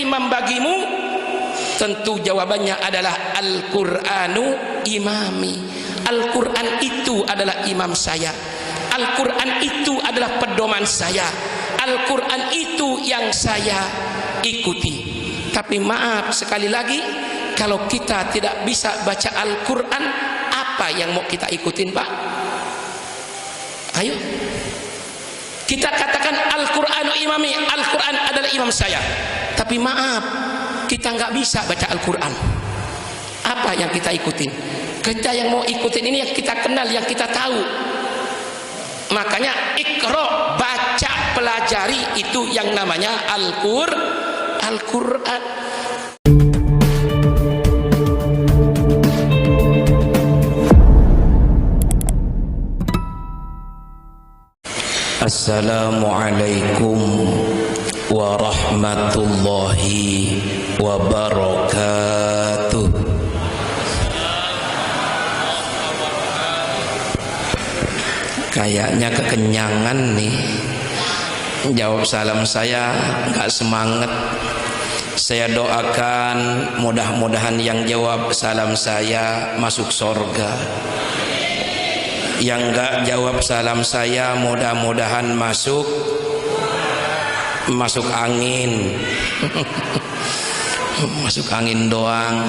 imam bagimu? Tentu jawabannya adalah Al-Qur'anu imami. Al-Quran itu adalah imam saya. Al-Quran itu adalah pedoman saya. Al-Quran itu yang saya ikuti. Tapi maaf sekali lagi, kalau kita tidak bisa baca Al-Quran, apa yang mau kita ikutin, Pak? Ayo kita katakan Al-Quran imami, Al-Quran adalah imam saya. Tapi maaf, kita nggak bisa baca Al-Quran. Apa yang kita ikutin? Kita yang mau ikutin ini yang kita kenal, yang kita tahu. Makanya Iqra, baca, pelajari, itu yang namanya Al-Quran. Assalamualaikum warahmatullahi wabarakatuh. Kayaknya kekenyangan nih. Jawab salam saya nggak semangat. Saya doakan mudah-mudahan yang jawab salam saya masuk surga. Yang nggak jawab salam saya mudah-mudahan masuk angin. Masuk angin doang.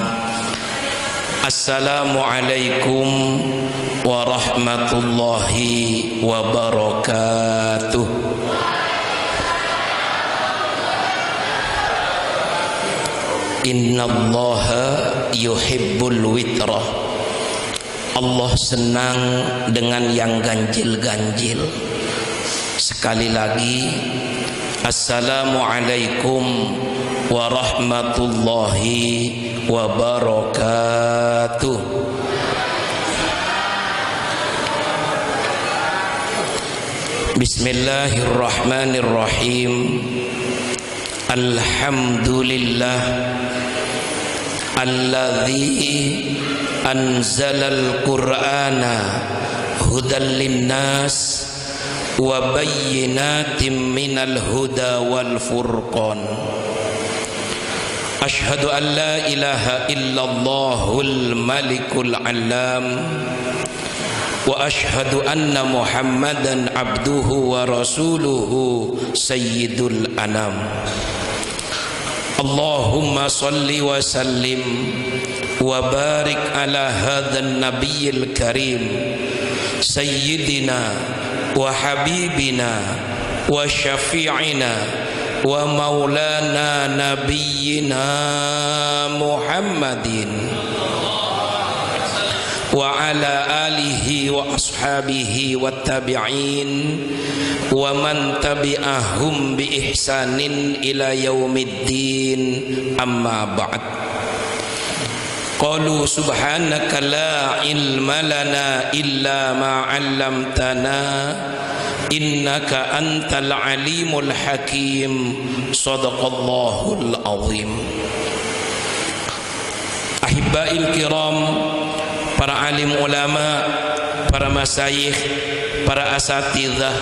Assalamualaikum warahmatullahi wabarakatuh. Innallaha yuhibbul witrah. Allah senang dengan yang ganjil-ganjil. Sekali lagi, Assalamualaikum warahmatullahi wabarakatuh. Bismillahirrahmanirrahim. Alhamdulillah alladzi anzalal qur'ana hudan linnas wa bayyinatin minal huda wal furqan. Ashhadu an la ilaha illallahul malikul alam wa ashhadu anna muhammadan abduhu wa rasuluhu sayyidul anam. Allahumma salli wa sallim wa barik ala hadzal nabiyil karim sayyidina wa habibina wa syafi'ina wa maulana nabiyyina Muhammadin wa ala alihi wa ashabihi wa tabi'in wa man tabi'ahum bi ihsanin ila yaumiddin, amma ba'd. Qalu subhanaka la ilma lana illa ma 'allamtana innaka antal alimul hakim. Shadaqallahul azim. Ahibbail kiram, para alim ulama, para masyayikh, para asatidzah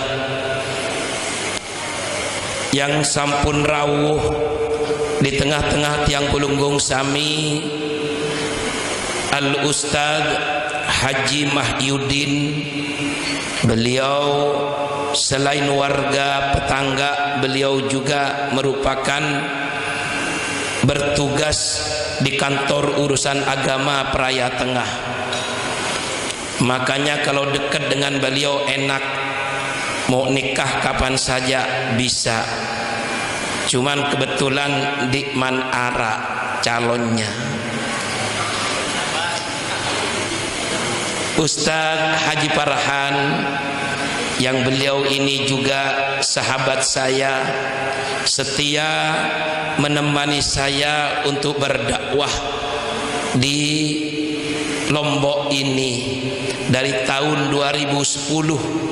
yang sampun rawuh di tengah-tengah tiang kulunggung sami, Al-Ustadz Haji Mahyudin. Beliau selain warga tetangga, beliau juga merupakan bertugas di kantor urusan agama Praia Tengah. Makanya kalau dekat dengan beliau enak, mau nikah kapan saja bisa. Cuman kebetulan di Manara calonnya. Ustadz Haji Farhan, yang beliau ini juga sahabat saya, setia menemani saya untuk berdakwah di Lombok ini dari tahun 2010.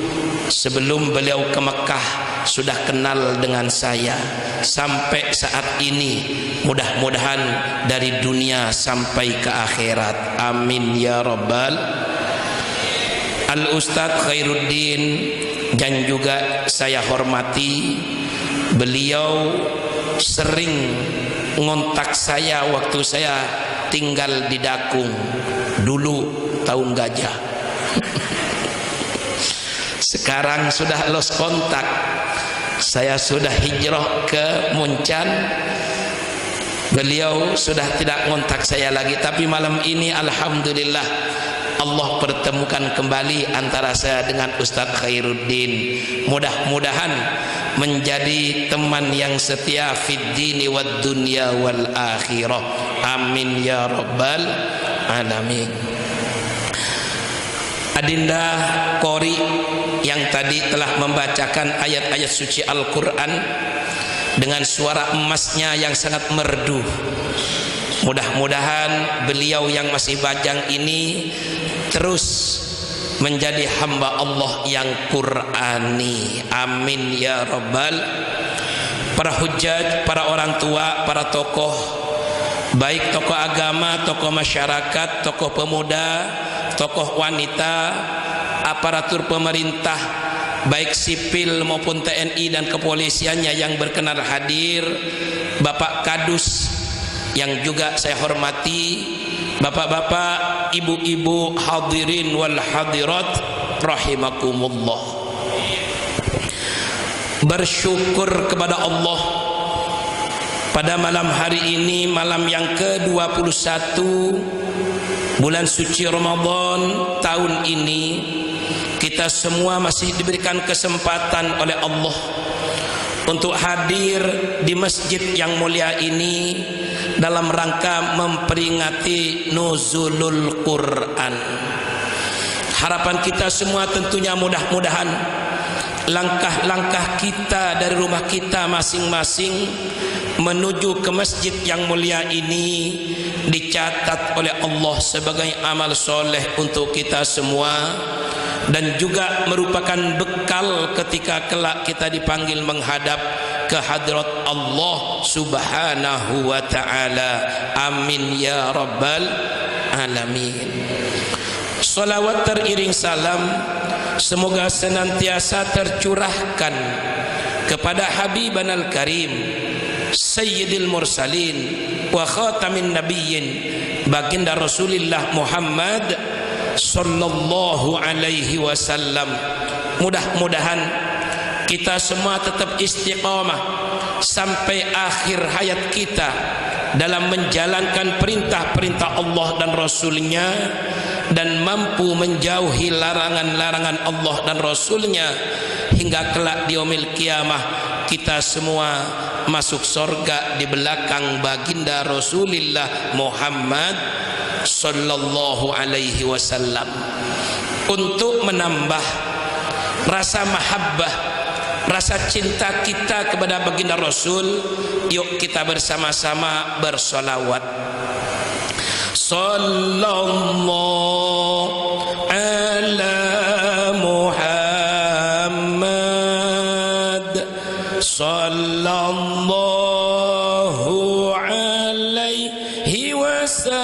Sebelum beliau ke Mekah sudah kenal dengan saya sampai saat ini. Mudah-mudahan dari dunia sampai ke akhirat, amin ya rabbal. Al-Ustadz Khairuddin yang juga saya hormati, beliau sering ngontak saya waktu saya tinggal di Dakung dulu tahun gajah. Sekarang sudah lost kontak, saya sudah hijrah ke Muncan, beliau sudah tidak ngontak saya lagi. Tapi malam ini alhamdulillah Allah pertemukan kembali antara saya dengan Ustadz Khairuddin. Mudah-mudahan menjadi teman yang setia fid dini wad dunya wal akhirah. Amin ya rabbal alamin. Adinda Qori yang tadi telah membacakan ayat-ayat suci Al-Quran dengan suara emasnya yang sangat merdu. Mudah-mudahan beliau yang masih bajang ini terus menjadi hamba Allah yang Qur'ani. Amin ya rabbal. Para hujjaj, para orang tua, para tokoh, baik tokoh agama, tokoh masyarakat, tokoh pemuda, tokoh wanita, aparatur pemerintah baik sipil maupun TNI dan kepolisiannya yang berkenan hadir, Bapak Kadus yang juga saya hormati, bapak-bapak, ibu-ibu, hadirin wal hadirat rahimakumullah. Bersyukur kepada Allah pada malam hari ini, malam yang ke-21 bulan suci Ramadan tahun ini, kita semua masih diberikan kesempatan oleh Allah untuk hadir di masjid yang mulia ini dalam rangka memperingati nuzulul Quran. Harapan kita semua tentunya mudah-mudahan langkah-langkah kita dari rumah kita masing-masing menuju ke masjid yang mulia ini dicatat oleh Allah sebagai amal soleh untuk kita semua, dan juga merupakan bekal ketika kelak kita dipanggil menghadap ke hadrat Allah subhanahu wa ta'ala. Amin ya rabbal alamin. Salawat teriring salam semoga senantiasa tercurahkan kepada Habiban al-Karim Sayyidil Mursalin wa Khatamin Nabiyyin, baginda Rasulullah Muhammad sallallahu alaihi wasallam. Mudah-mudahan kita semua tetap istiqamah sampai akhir hayat kita dalam menjalankan perintah-perintah Allah dan Rasulnya, dan mampu menjauhi larangan-larangan Allah dan Rasulnya, hingga kelak di yaumil kiamah kita semua masuk surga di belakang baginda Rasulullah Muhammad sallallahu alaihi wasallam. Untuk menambah rasa mahabbah, rasa cinta kita kepada baginda Rasul, yuk kita bersama-sama bersolawat. Sallallahu ala Muhammad, sallallahu alaihi wasallam,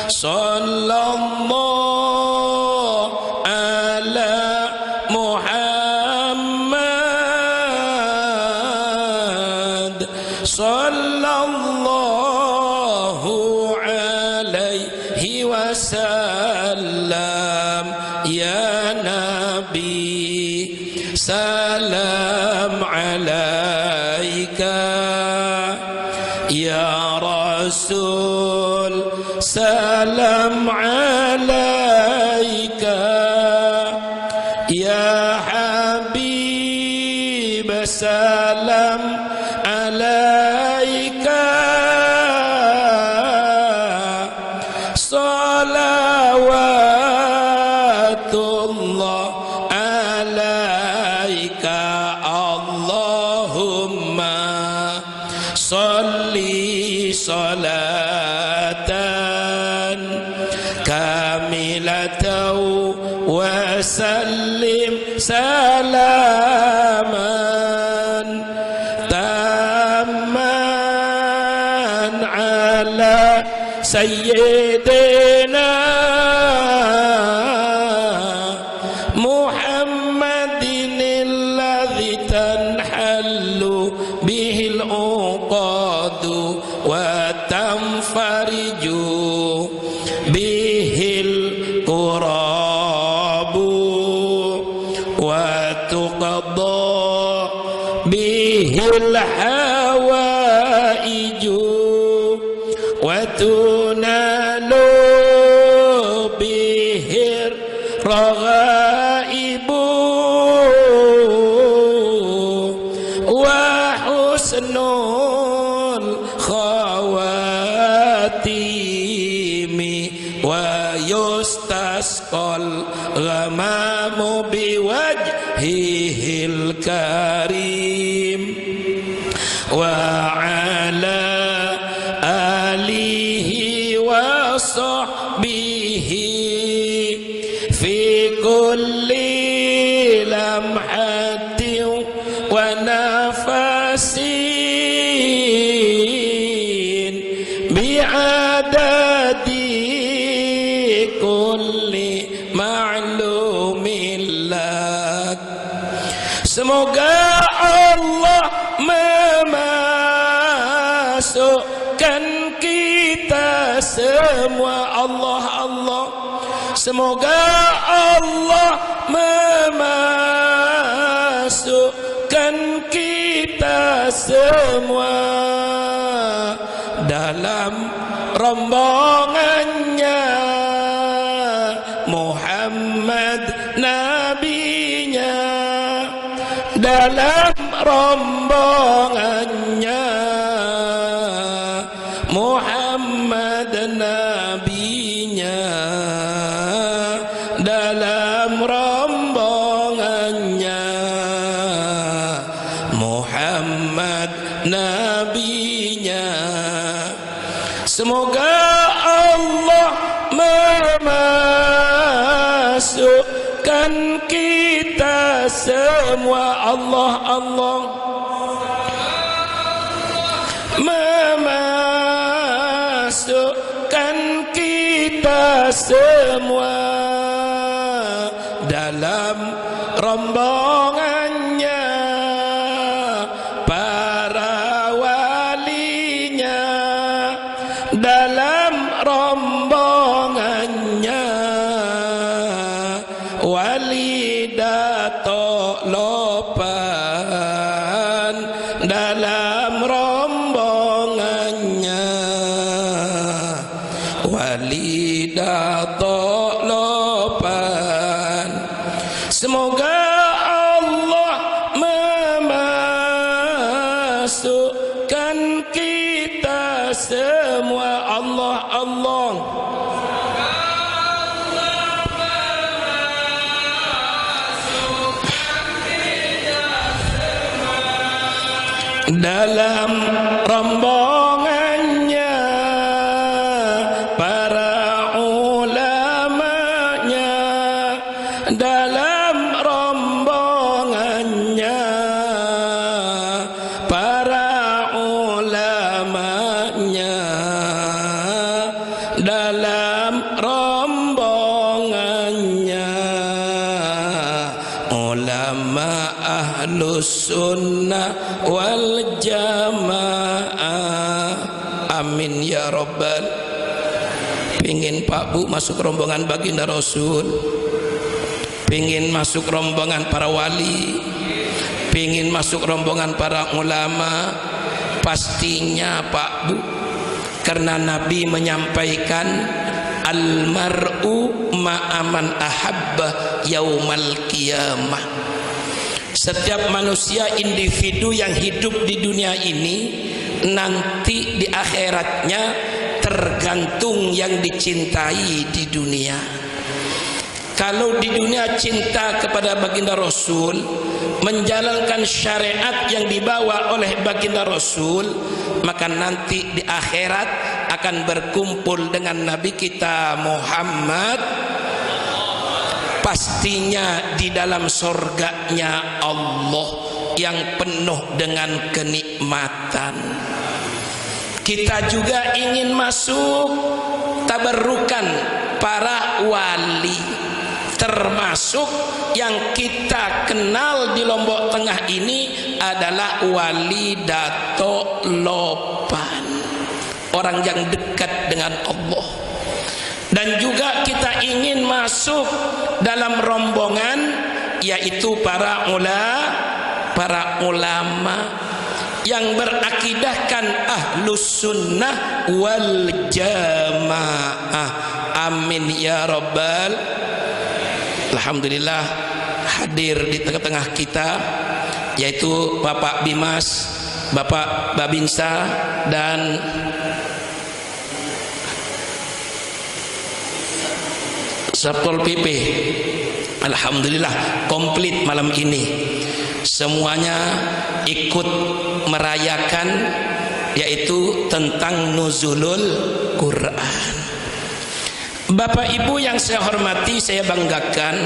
sallallahu ala Muhammad, sallallahu alaihi wasallam. Ya Nabi salam alaika, ya Rasul salam alaika, ya Habib salam alaika, salawatullah alaika, Allahumma salli salatan kamilatan wa sallim salaman tamman ala sayyidina Muhammadin alladhi tanhal الحوائج وتنال به الرغائب وحسن الخواتيم ويستسقى الغمام بوجهه الكريم وعلى آله وصحبه في كل لمحة ونفس بعدد كل معلوم لك. Semoga Allah memasukkan kita semua, Allah Allah. Semoga Allah memasukkan kita semua dalam rombongannya Muhammad nabinya, dalam rombongannya Muhammad nabinya, dalam rombongannya Muhammad nabinya. Semoga Allah memasukkan kita semua, Allah Allah, memasukkan kita semua dalam rombongannya para walinya, dalam rombongannya wali dato lopan, dalam rombongannya wali dato lopan. Semoga Allah memasukkan kita semua, Allah Allah, dalam rombongannya para ulamanya, dalam rombongannya para ulamanya, dalam rombongannya ulama ahlus sunnah wal jamaah. Amin ya rabbal. Pingin Pak Bu masuk rombongan baginda Rasul, pingin masuk rombongan para wali, pingin masuk rombongan para ulama, pastinya Pak Bu, karena Nabi menyampaikan almar'u ma'aman ahabba yaumal qiyamah. Setiap manusia individu yang hidup di dunia ini nanti di akhiratnya tergantung yang dicintai di dunia. Kalau di dunia cinta kepada baginda Rasul, menjalankan syariat yang dibawa oleh baginda Rasul, maka nanti di akhirat akan berkumpul dengan Nabi kita Muhammad, pastinya di dalam surganya Allah yang penuh dengan kenikmatan. Kita juga ingin masuk tabarrukan para wali, termasuk yang kita kenal di Lombok Tengah ini adalah wali Dato Lopan, orang yang dekat dengan Allah. Dan juga kita ingin masuk dalam rombongan yaitu para ulama, yang berakidahkan ahlus sunnah wal jamaah. Amin ya rabbal. Alhamdulillah hadir di tengah-tengah kita yaitu Bapak Bimas, Bapak Babinsa, dan Satpol PP. Alhamdulillah komplit malam ini. Semuanya ikut merayakan yaitu tentang nuzulul Quran. Bapak Ibu yang saya hormati, saya banggakan,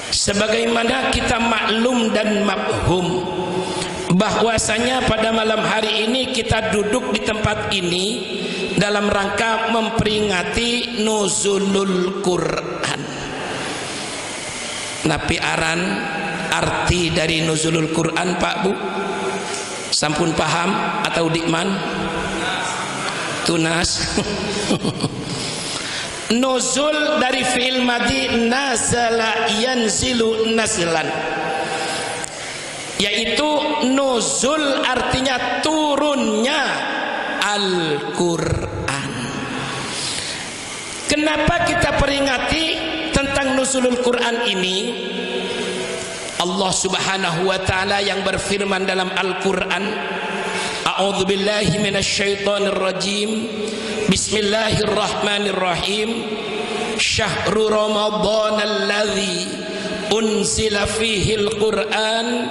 sebagaimana kita maklum dan mafhum bahwasanya pada malam hari ini kita duduk di tempat ini dalam rangka memperingati nuzulul Quran. Napi aran arti dari nuzulul Quran, Pak Bu? Sampun paham atau dikman? Tunas. Nuzul dari fi'il madhi nazala yanzilu nazlan, yaitu nuzul artinya turunnya Al-Quran. Kenapa kita peringati tentang nuzulul Quran ini? Allah Subhanahu wa ta'ala yang berfirman dalam Al-Quran, A'udzu billahi minasyaitonir rajim. Bismillahirrahmanirrahim. Syahrul Ramadan alladzi unzila fihi al-Quran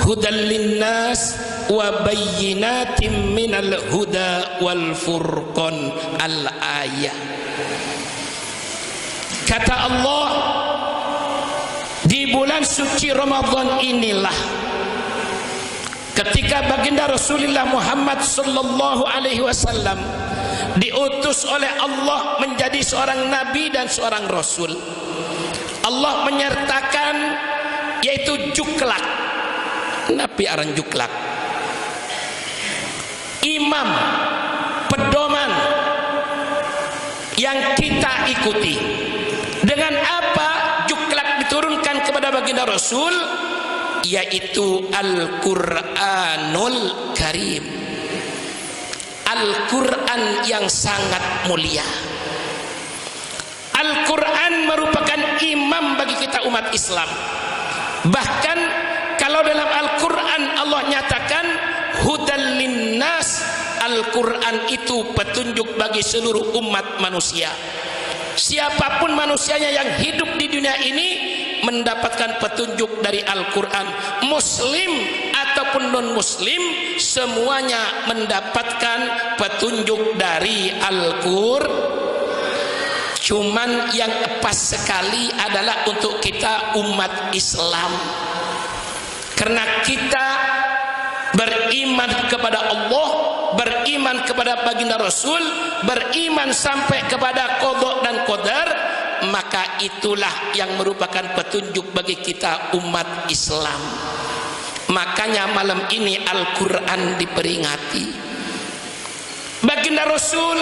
hudan linnas wa bayyinatin minal huda wal furqan. Al-ayah. Kata Allah, di bulan suci Ramadan inilah ketika baginda Rasulullah Muhammad sallallahu alaihi wasallam diutus oleh Allah menjadi seorang nabi dan seorang rasul. Allah menyertakan yaitu juklak, nabi aran juklak, imam, pedoman yang kita ikuti. Dengan apa juklak diturunkan kepada baginda Rasul? Yaitu Al-Quranul Karim, Al-Quran yang sangat mulia. Al-Quran merupakan imam bagi kita umat Islam. Bahkan kalau dalam Al-Quran Allah nyatakan hudan linnas, Al-Quran itu petunjuk bagi seluruh umat manusia. Siapapun manusianya yang hidup di dunia ini mendapatkan petunjuk dari Al-Quran. Muslim ataupun non-muslim, semuanya mendapatkan petunjuk dari Al-Quran. Cuman yang pas sekali adalah untuk kita umat Islam, karena kita beriman kepada Allah, beriman kepada baginda Rasul, beriman sampai kepada qada dan qadar, maka itulah yang merupakan petunjuk bagi kita umat Islam. Makanya malam ini Al-Quran diperingati. Baginda Rasul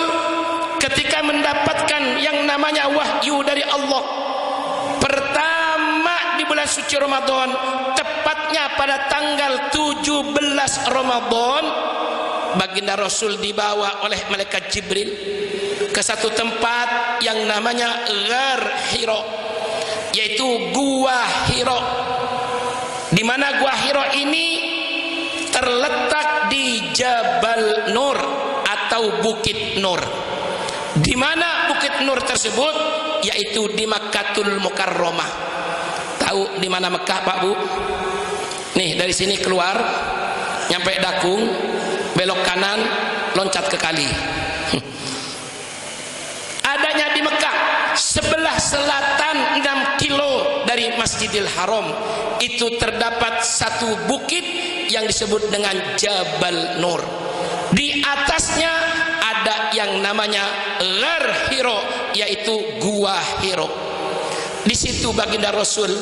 ketika mendapatkan yang namanya wahyu dari Allah pertama di bulan suci Ramadan, tepatnya pada tanggal 17 Ramadan, baginda Rasul dibawa oleh malaikat Jibril ke satu tempat yang namanya Ghar Hira, yaitu Gua Hira, di mana Gua Hira ini terletak di Jabal Nur atau Bukit Nur. Di mana Bukit Nur tersebut? Yaitu di Makkatul Mukarramah. Tahu di mana Mekah, Pak Bu? Nih, dari sini keluar nyampe Dakung, belok kanan, loncat ke kali. Adanya di Mekah, sebelah selatan 6 kilo dari Masjidil Haram, itu terdapat satu bukit yang disebut dengan Jabal Nur. Di atasnya ada yang namanya Ghar Hira, yaitu Gua Hira. Di situ baginda Rasul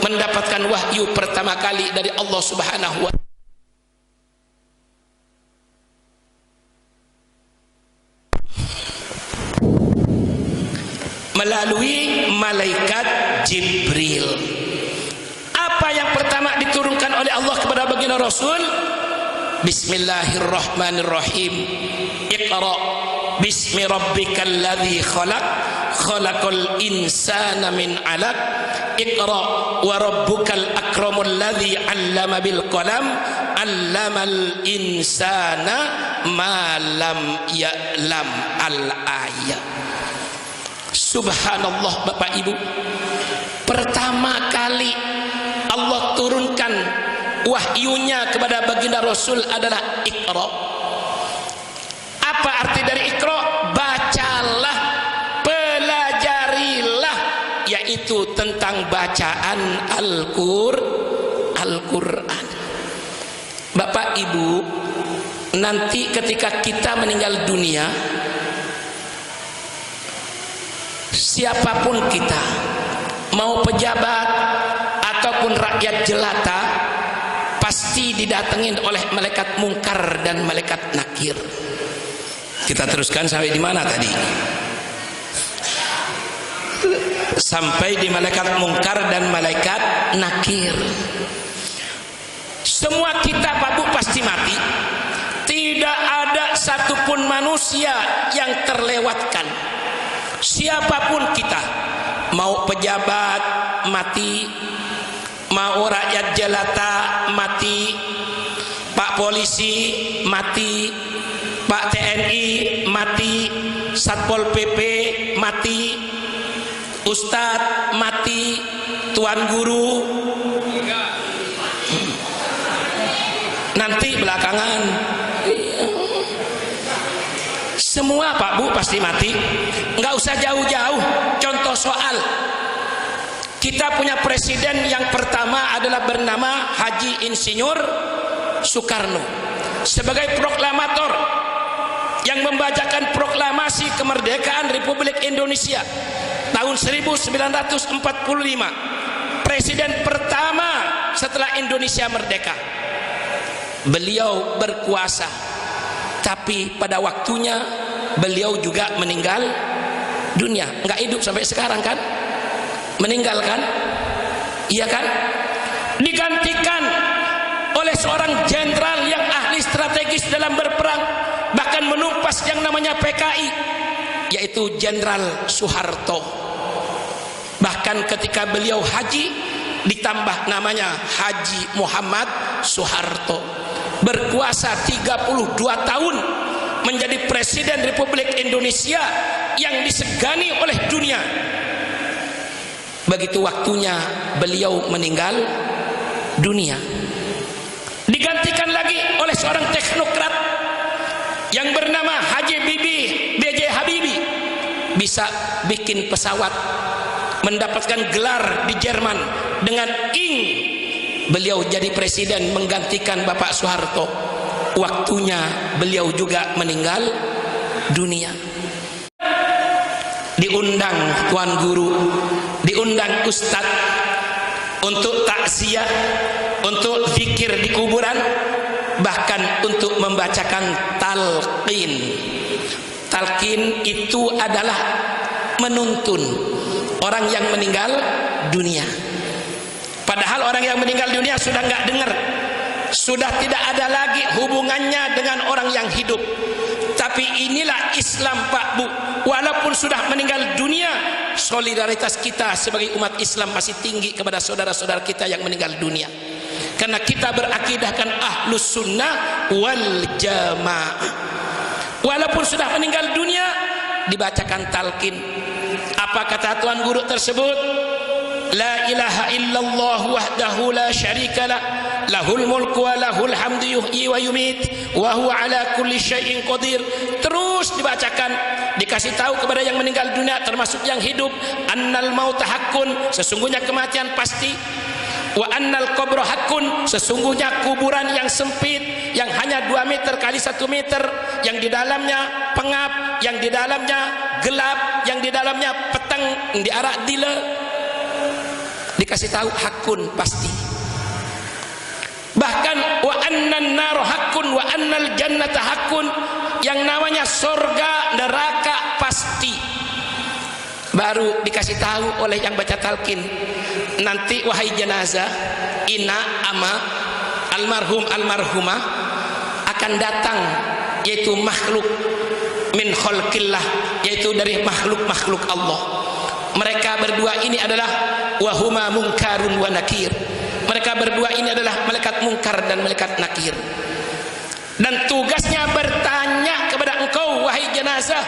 mendapatkan wahyu pertama kali dari Allah Subhanahu wa Ta'ala melalui malaikat Jibril. Apa yang pertama diturunkan oleh Allah kepada baginda Rasul? Bismillahirrahmanirrahim. Iqra bismi rabbikal ladzi khalaq, khalaqal insana min 'alaq. Iqra wa rabbukal akramul ladzi 'allama bil qalam, 'allamal insana ma lam ya'lam. Al-ayat. Subhanallah Bapak Ibu, pertama kali Allah turunkan wahyunya kepada baginda Rasul adalah Iqra. Apa arti dari Iqra? Bacalah, pelajarilah, yaitu tentang bacaan Al-Quran. Bapak Ibu, nanti ketika kita meninggal dunia, siapapun kita, mau pejabat ataupun rakyat jelata, pasti didatengin oleh malaikat mungkar dan malaikat nakir. Kita teruskan sampai di mana tadi? Sampai di malaikat mungkar dan malaikat nakir. Semua kita Pak Bu pasti mati. Tidak ada satupun manusia yang terlewatkan. Siapapun kita, mau pejabat mati, mau rakyat jelata mati, Pak polisi mati, Pak TNI mati, Satpol PP mati, Ustadz mati, Tuan Guru nanti belakangan. Semua Pak Bu pasti mati. Nggak usah jauh-jauh. Contoh soal, kita punya presiden yang pertama adalah bernama Haji Insinyur Soekarno. Sebagai proklamator yang membacakan proklamasi kemerdekaan Republik Indonesia tahun 1945, presiden pertama setelah Indonesia merdeka. Beliau berkuasa, tapi pada waktunya beliau juga meninggal dunia. Nggak hidup sampai sekarang kan? Meninggal kan? Iya kan? Digantikan oleh seorang jenderal yang ahli strategis dalam berperang, bahkan menumpas yang namanya PKI, yaitu Jenderal Soeharto. Bahkan ketika beliau haji, ditambah namanya Haji Muhammad Soeharto. Berkuasa 32 tahun menjadi presiden Republik Indonesia yang disegani oleh dunia. Begitu waktunya beliau meninggal dunia, digantikan lagi oleh seorang teknokrat yang bernama Haji B.J. Habibie. Bisa bikin pesawat, mendapatkan gelar di Jerman dengan ing. Beliau jadi presiden menggantikan Bapak Soeharto. Waktunya beliau juga meninggal dunia. Diundang Tuan Guru, diundang Ustadz untuk takziah, untuk zikir di kuburan, bahkan untuk membacakan talqin. Talqin itu adalah menuntun orang yang meninggal dunia. Padahal orang yang meninggal dunia sudah nggak dengar, sudah tidak ada lagi hubungannya dengan orang yang hidup. Tapi inilah Islam Pak Bu. Walaupun sudah meninggal dunia, solidaritas kita sebagai umat Islam masih tinggi kepada saudara-saudara kita yang meninggal dunia. Karena kita berakidahkan ahlus sunnah wal jamaah. Walaupun sudah meninggal dunia, dibacakan talqin. Apa kata Tuan Guru tersebut? La ilaha illallah wahdahu la syarikalah, lahul mulku wa lahul hamdu yuhyi wa yumit wa huwa ala kulli syai'in qadir. Terus dibacakan, dikasih tahu kepada yang meninggal dunia termasuk yang hidup, annal mauta haqqun, sesungguhnya kematian pasti, wa annal qabra haqqun, sesungguhnya kuburan yang sempit yang hanya 2 meter kali 1 meter, yang di dalamnya pengap, yang di dalamnya gelap, yang di dalamnya petang di arah dila. Dikasih tahu hakun pasti. Bahkan wa annan nar hakun wa annal jannata hakun, yang namanya surga neraka pasti. Baru dikasih tahu oleh yang baca talqin, nanti wahai jenazah, ina ama almarhum almarhumah, akan datang, yaitu makhluk min khalqillah, yaitu dari makhluk-makhluk Allah. Mereka berdua ini adalah wahuma munkarun wa nakir. Mereka berdua ini adalah malaikat mungkar dan malaikat nakir. Dan tugasnya bertanya kepada engkau wahai jenazah.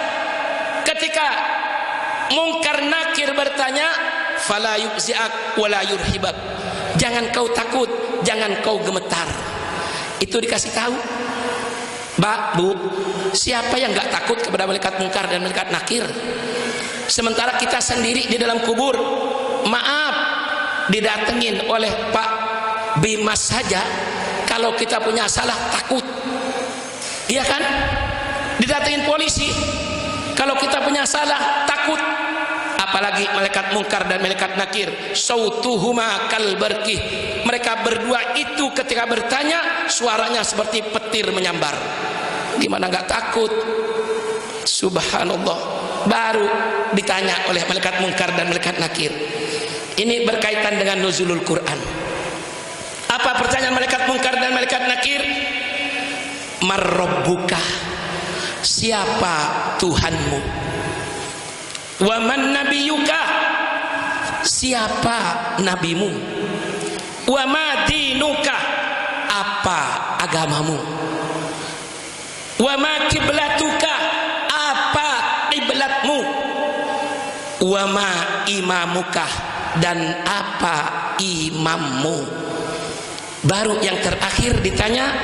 Ketika mungkar nakir bertanya, fala yukzi'ak wala yurhibak. Jangan kau takut, jangan kau gemetar. Itu dikasih tahu. Mbak, Bu, siapa yang gak takut kepada malaikat mungkar dan malaikat nakir? Sementara kita sendiri di dalam kubur, maaf, didatengin oleh Pak Bimas saja, kalau kita punya salah takut. Iya kan? Didatengin polisi, kalau kita punya salah takut. Apalagi malaikat mungkar dan malaikat nakir, sautuhuma kal barqih. Mereka berdua itu ketika bertanya, suaranya seperti petir menyambar. Gimana nggak takut? Subhanallah. Baru ditanya oleh malaikat mungkar dan malaikat nakir. Ini berkaitan dengan nuzulul Quran. Apa pertanyaan malaikat mungkar dan malaikat nakir? Marrabbuka, siapa Tuhanmu? Wa man nabiyuka, siapa nabimu? Wa ma dinuka, apa agamamu? Wa ma kiblatuka, apa kiblatmu? Wa ma imamuka, dan apa imammu? Baru yang terakhir ditanya,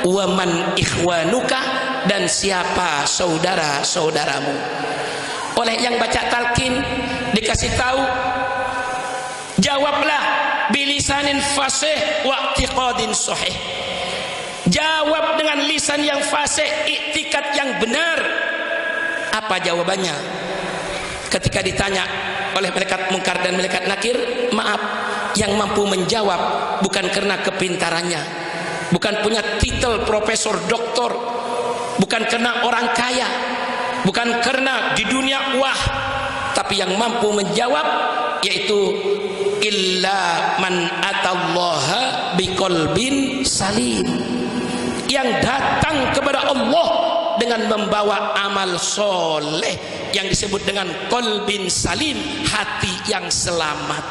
wa man ikhwanuka, dan siapa saudara-saudaramu? Oleh yang baca talqin dikasih tahu, jawablah bilisanin fasih wa i'tiqadin sahih. Jawab dengan lisan yang fasih, iktikad yang benar. Apa jawabannya? Ketika ditanya oleh malaikat mungkar dan malaikat nakir, maaf, yang mampu menjawab bukan karena kepintarannya, bukan punya titel profesor doktor, bukan karena orang kaya, bukan karena di dunia wah, tapi yang mampu menjawab yaitu illa man atallaha biqalbin salim, yang datang kepada Allah dengan membawa amal soleh yang disebut dengan qalbin salim, hati yang selamat.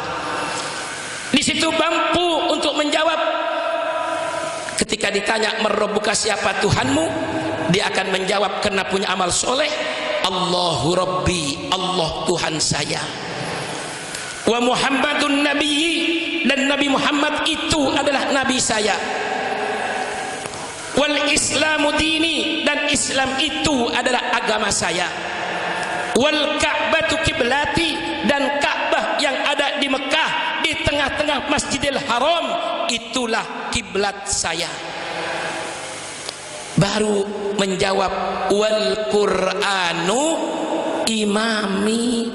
Di situ mampu untuk menjawab. Ketika ditanya marrabbuka, siapa Tuhanmu, dia akan menjawab karena punya amal soleh, Allahu Rabbi, Allah Tuhan saya. Wa Muhammadun Nabiyyi, dan Nabi Muhammad itu adalah Nabi saya. Wal Islamu dini, dan Islam itu adalah agama saya. Wal Ka'batu kiblati, dan Ka'bah yang ada di Mekah di tengah-tengah Masjidil Haram itulah kiblat saya. Baru menjawab wal Qur'anu imami,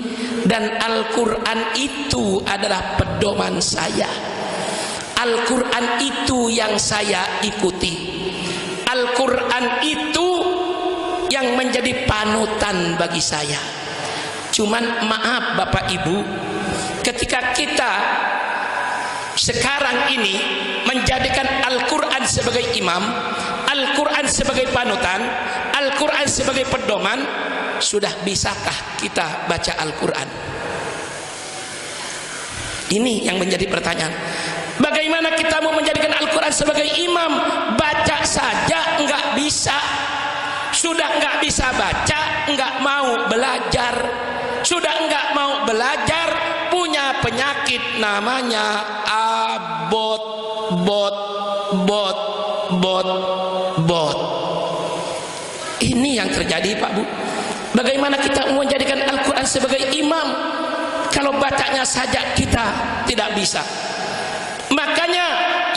dan Al-Quran itu adalah pedoman saya. Al-Quran itu yang saya ikuti. Al-Quran itu yang menjadi panutan bagi saya. Cuman maaf Bapak Ibu, ketika kita sekarang ini menjadikan Al-Quran sebagai imam, Al-Quran sebagai panutan, Al-Quran sebagai pedoman, sudah bisakah kita baca Al-Quran? Ini yang menjadi pertanyaan. Bagaimana kita mau menjadikan Al-Quran sebagai imam? Baca saja enggak bisa. Sudah enggak bisa baca, enggak mau belajar. Sudah enggak mau belajar, punya penyakit namanya abot, bot. Ini yang terjadi Pak Bu. Bagaimana kita mau menjadikan Al-Quran sebagai imam kalau bacanya saja kita tidak bisa? Makanya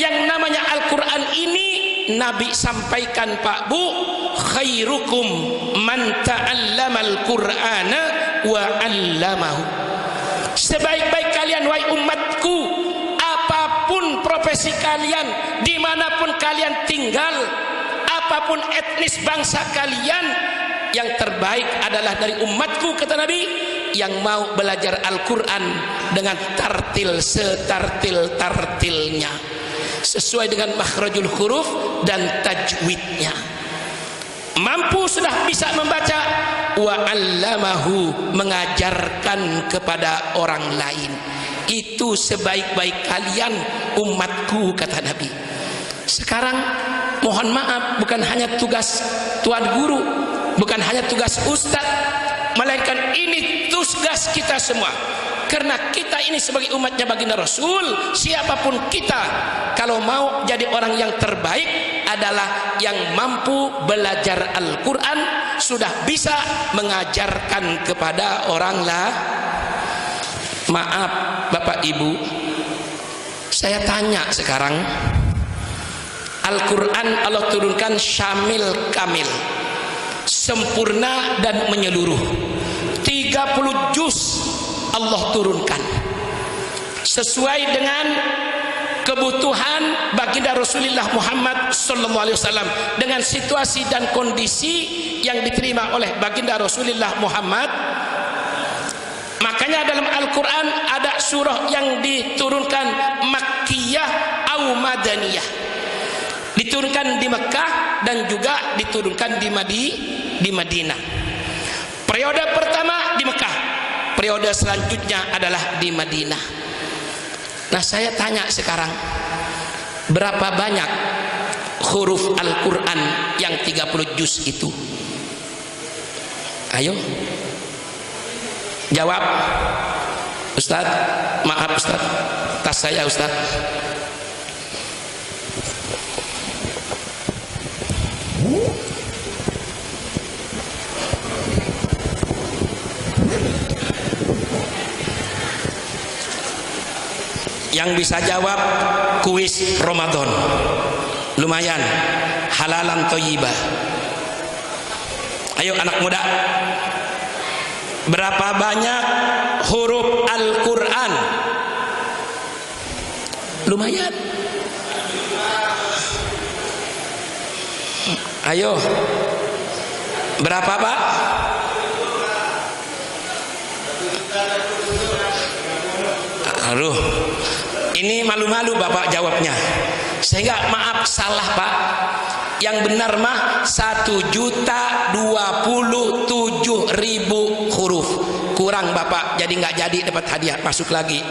yang namanya Al-Quran ini Nabi sampaikan Pak Bu, khairukum man ta'allamal Qur'ana wa 'allamahu. Sebaik-baik kalian wahai umatku, apapun profesi kalian, dimanapun kalian tinggal, apapun etnis bangsa kalian, yang terbaik adalah dari umatku, kata Nabi, yang mau belajar Al-Quran dengan tartil setartil-tartilnya. sesuai dengan makhrajul huruf dan tajwidnya. Mampu sudah bisa membaca, wa 'allamahu, mengajarkan kepada orang lain. Itu sebaik-baik kalian umatku, kata Nabi. Sekarang mohon maaf, bukan hanya tugas tuan guru, bukan hanya tugas ustadz, melainkan ini tugas kita semua. Karena kita ini sebagai umatnya baginda Rasul, siapapun kita, kalau mau jadi orang yang terbaik adalah yang mampu belajar Al-Quran, sudah bisa mengajarkan kepada orang lah. Maaf Bapak Ibu, saya tanya sekarang, Al-Quran Allah turunkan syamil kamil, sempurna dan menyeluruh. 30 juz Allah turunkan sesuai dengan kebutuhan baginda Rasulullah Muhammad SAW, dengan situasi dan kondisi yang diterima oleh baginda Rasulullah Muhammad. Makanya dalam Al-Quran ada surah yang diturunkan Makkiyah atau Madaniyah, diturunkan di Mekah dan juga diturunkan di Madinah. Periode pertama di Mekah, periode selanjutnya adalah di Madinah. Nah, saya tanya sekarang, berapa banyak huruf Al-Quran yang 30 juz itu? Ayo jawab. Ustaz, maaf Ustaz, tas saya Ustaz. Yang bisa jawab kuis Ramadan, lumayan, halalan thayyibah. Ayo anak muda, berapa banyak huruf Al-Quran? Lumayan. Ayo, berapa Pak? Aduh, ini malu-malu Bapak jawabnya. Sehingga maaf, salah Pak. Yang benar mah 1.027.000 huruf. Kurang Bapak, jadi nggak jadi dapat hadiah. Masuk lagi.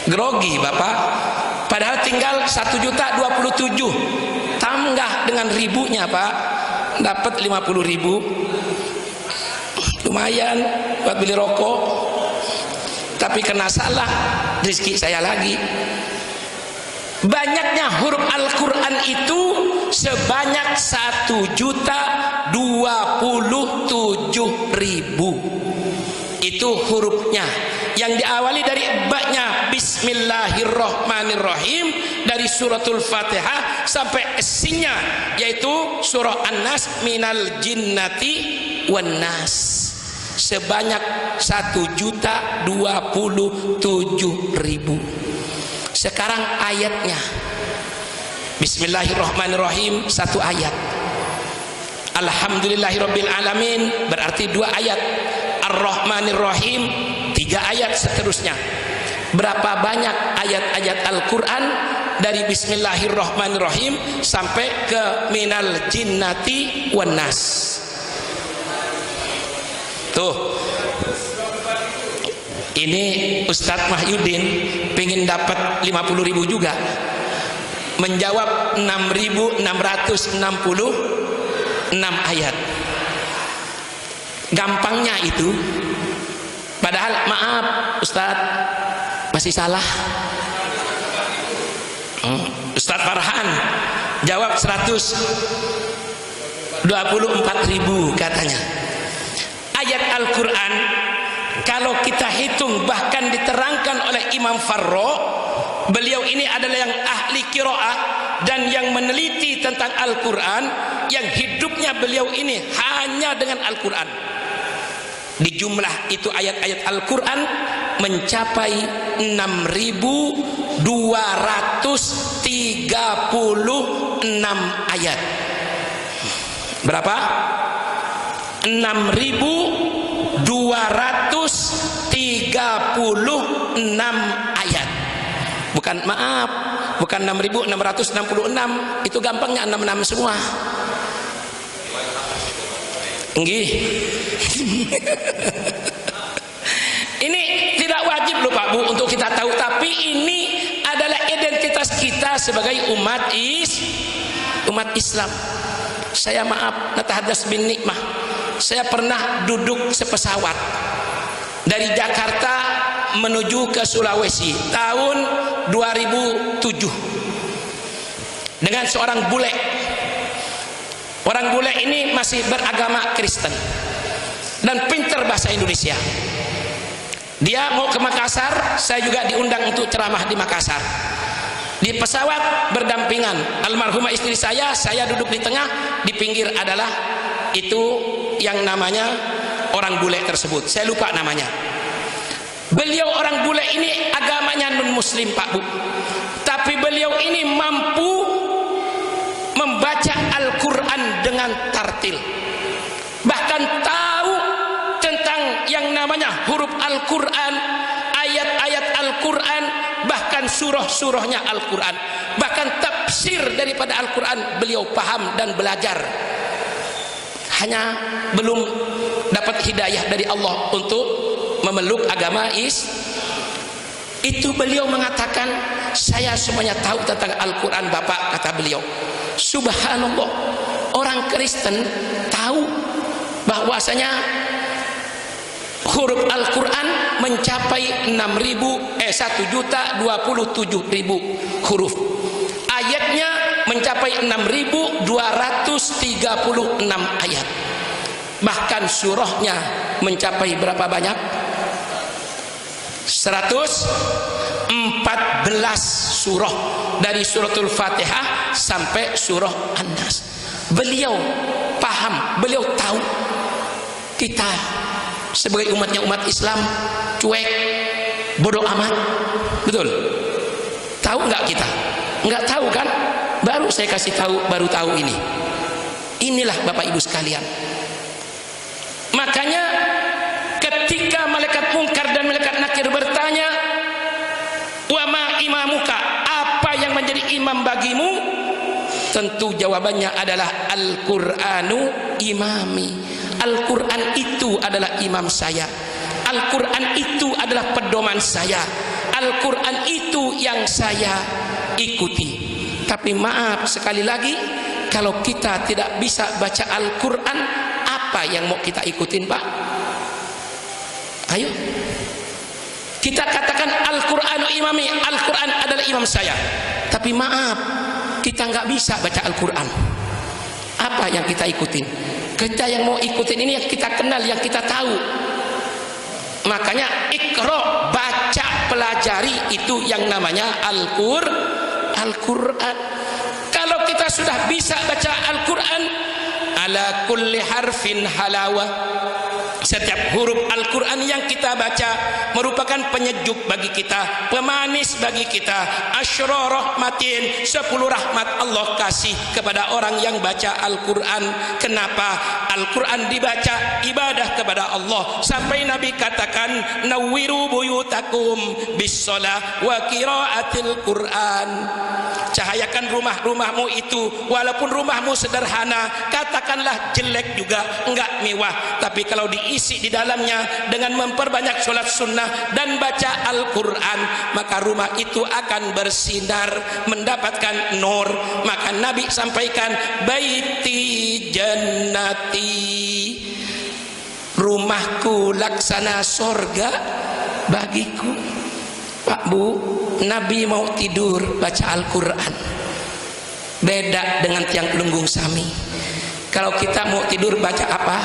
Grogi Bapak. Padahal tinggal 1.027.000. Tambah dengan ribunya Pak, dapat 50.000. Lumayan buat beli rokok. Tapi kena salah, rezeki saya lagi. Banyaknya huruf Al-Quran itu sebanyak 1.027.000. Itu hurufnya, yang diawali dari baknya Bismillahirrahmanirrahim, dari suratul Fatihah sampai isinya, yaitu surah An-Nas, minal jinnati wan nas. Sebanyak 1.027.000. Sekarang ayatnya, Bismillahirrahmanirrahim 1 ayat, Alhamdulillahirabbil alamin berarti 2 ayat, Ar-Rahmanirrahim 3 ayat, seterusnya. Berapa banyak ayat-ayat Al-Quran dari Bismillahirrahmanirrahim sampai ke minal jinnati wan nas? Tuh, ini Ustadz Mahyudin pengen dapat 50.000 juga, menjawab 6.666 ayat. Gampangnya itu, padahal maaf Ustadz, masih salah. Ustadz Farhan jawab 124.000 katanya. Ayat Al-Quran kalau kita hitung, bahkan diterangkan oleh Imam Farro, beliau ini adalah yang ahli qiraah dan yang meneliti tentang Al-Quran, yang hidupnya beliau ini hanya dengan Al-Quran. Di jumlah itu ayat-ayat Al-Quran mencapai 6.236 ayat. Berapa? 6.236 ayat. Bukan, maaf, bukan 6.666, itu gampangnya 66 semua. Nggih. Ini tidak wajib loh Pak Bu untuk kita tahu, tapi ini adalah identitas kita sebagai umat Islam. Saya maaf, natahadas bin nikmah, saya pernah duduk sepesawat dari Jakarta menuju ke Sulawesi tahun 2007 dengan seorang bule. Orang bule ini masih beragama Kristen dan pintar bahasa Indonesia. Dia mau ke Makassar, saya juga diundang untuk ceramah di Makassar. Di pesawat berdampingan almarhumah istri saya duduk di tengah, di pinggir adalah itu yang namanya orang bule tersebut. Saya lupa namanya. Beliau orang bule ini agamanya non muslim Pak Bu, tapi beliau ini mampu membaca Al-Quran dengan tartil, bahkan tahu tentang yang namanya huruf Al-Quran, ayat-ayat Al-Quran, bahkan surah-surahnya Al-Quran, bahkan tafsir daripada Al-Quran beliau paham dan belajar. Hanya belum dapat hidayah dari Allah untuk memeluk agama itu. Beliau mengatakan, saya semuanya tahu tentang Al-Quran Bapak, kata beliau. Subhanallah, orang Kristen tahu bahwasanya huruf Al-Quran mencapai 1.027.000 huruf. Ayatnya mencapai 6.236 ayat. Bahkan surahnya mencapai berapa banyak? 114 surah, dari suratul Fatihah sampai surah An-Nas. Beliau paham, beliau tahu. Kita sebagai umat Islam cuek, bodoh amat, betul? Tahu nggak kita? Nggak tahu kan? Baru saya kasih tahu, baru tahu ini. Inilah Bapak Ibu sekalian. Makanya ketika malaikat mungkar dan malaikat nakir bertanya, wa ma imamuka, apa yang menjadi imam bagimu? Tentu jawabannya adalah Al-Qur'anu imami. Al-Quran itu adalah imam saya. Al-Quran itu adalah pedoman saya. Al-Quran itu yang saya ikuti. Tapi maaf sekali lagi, kalau kita tidak bisa baca Al-Quran, apa yang mau kita ikutin Pak? Ayo kita katakan Al-Quran imami, Al-Quran adalah imam saya. Tapi maaf, kita nggak bisa baca Al-Quran. Apa yang kita ikutin? Kita yang mau ikutin ini yang kita kenal, yang kita tahu. Makanya Iqra, baca, pelajari, itu yang namanya Al-Quran. Kalau kita sudah bisa baca Al-Quran, ala kulli harfin halawah, setiap huruf Al-Quran yang kita baca merupakan penyejuk bagi kita, pemanis bagi kita. Asyra rahmatin, 10 rahmat Allah kasih kepada orang yang baca Al-Quran. Kenapa? Al-Quran dibaca ibadah kepada Allah. Sampai Nabi katakan, nawwiru buyutakum bis-shalah wa qiraatil Quran. Cahayakan rumah-rumahmu itu, walaupun rumahmu sederhana, katakanlah jelek juga, enggak mewah, tapi kalau diisi di dalamnya dengan memperbanyak sholat sunnah dan baca Al-Quran, maka rumah itu akan bersinar, mendapatkan nur. Maka Nabi sampaikan, baiti jannati, rumahku laksana sorga bagiku. Pak Bu, Nabi mau tidur baca Al-Quran. Beda dengan tiang Pelunggung Sami. Kalau kita mau tidur baca apa?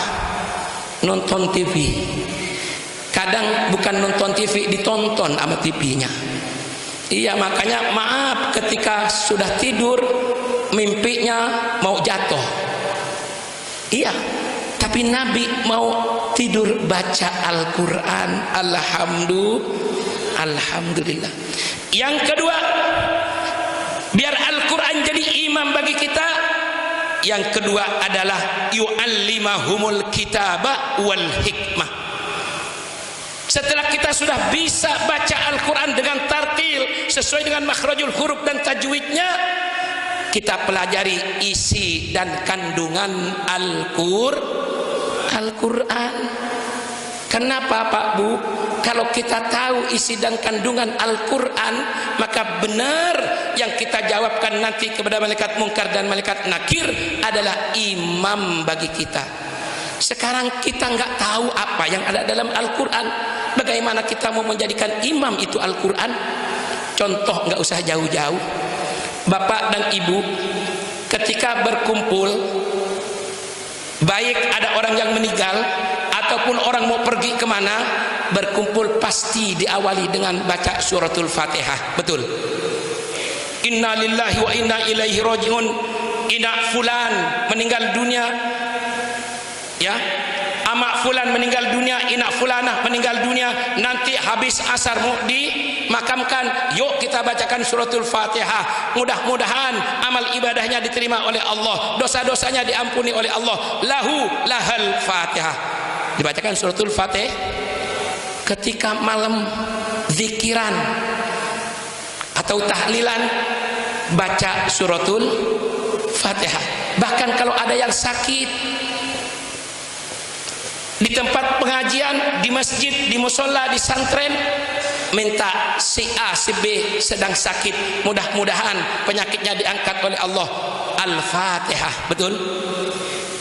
Nonton TV. Kadang bukan nonton TV, ditonton sama TV-nya. Iya, makanya maaf ketika sudah tidur mimpinya mau jatuh. Iya, tapi Nabi mau tidur baca Al-Quran. Alhamdulillah. Yang kedua, biar Al-Quran jadi imam bagi kita. Yang kedua adalah yu'allimahumul kitaba wal hikmah. Setelah kita sudah bisa baca Al-Quran dengan tartil sesuai dengan makhrajul huruf dan tajwidnya, kita pelajari isi dan kandungan Al-Quran. Kenapa Pak Bu? Kalau kita tahu isi dan kandungan Al-Quran, maka benar yang kita jawabkan nanti kepada malaikat mungkar dan malaikat nakir adalah imam bagi kita. Sekarang kita nggak tahu apa yang ada dalam Al-Quran. Bagaimana kita mau menjadikan imam itu Al-Quran? Contoh nggak usah jauh-jauh. Bapak dan ibu ketika berkumpul, baik ada orang yang meninggal ataupun orang mau pergi kemana, berkumpul pasti diawali dengan baca suratul Fatihah. Betul? Inna lillahi wa inna ilaihi rajiun. Ina fulan meninggal dunia, ya, amak fulan meninggal dunia, inak fulanah meninggal dunia, nanti habis asar mau dimakamkan, yuk kita bacakan suratul Fatihah. Mudah-mudahan amal ibadahnya diterima oleh Allah, dosa-dosanya diampuni oleh Allah. Lahal Fatihah, dibacakan suratul Fatihah. Ketika malam zikiran atau tahlilan, baca suratul Fatihah. Bahkan kalau ada yang sakit di tempat pengajian, di masjid, di musola, di santren, minta si A, si B sedang sakit, mudah-mudahan penyakitnya diangkat oleh Allah. Al-Fatihah. Betul?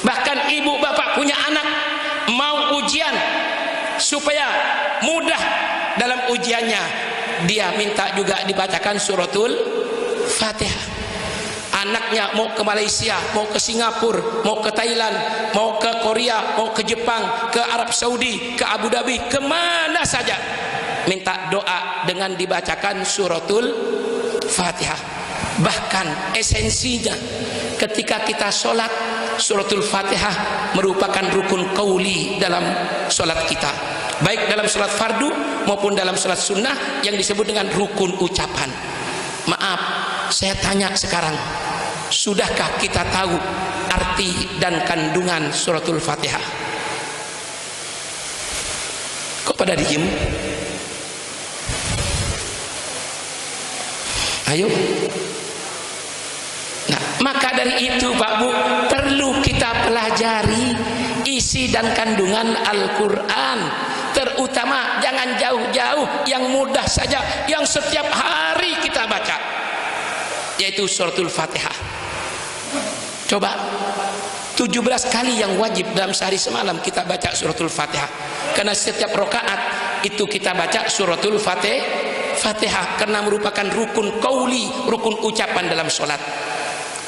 Bahkan ibu bapak punya anak mau ujian, supaya mudah dalam ujiannya, dia minta juga dibacakan suratul Fatihah. Anaknya mau ke Malaysia, mau ke Singapura, mau ke Thailand, mau ke Korea, mau ke Jepang, ke Arab Saudi, ke Abu Dhabi, kemana saja, minta doa dengan dibacakan suratul Fatihah. Bahkan esensinya ketika kita sholat, suratul Fatihah merupakan rukun qauli dalam sholat kita, baik dalam sholat fardu maupun dalam sholat sunnah yang disebut dengan rukun ucapan. Maaf, saya tanya sekarang, sudahkah kita tahu arti dan kandungan suratul Fatihah? Kok pada diem? Ayo. Nah, maka dari itu Pak Bu, perlu kita pelajari isi dan kandungan Al-Quran. Terutama jangan jauh-jauh, yang mudah saja, yang setiap hari kita baca, yaitu suratul Fatihah. Coba 17 kali yang wajib dalam sehari semalam kita baca suratul Fatihah. Karena setiap rakaat itu kita baca suratul Fatihah, karena merupakan rukun qauli, rukun ucapan dalam sholat,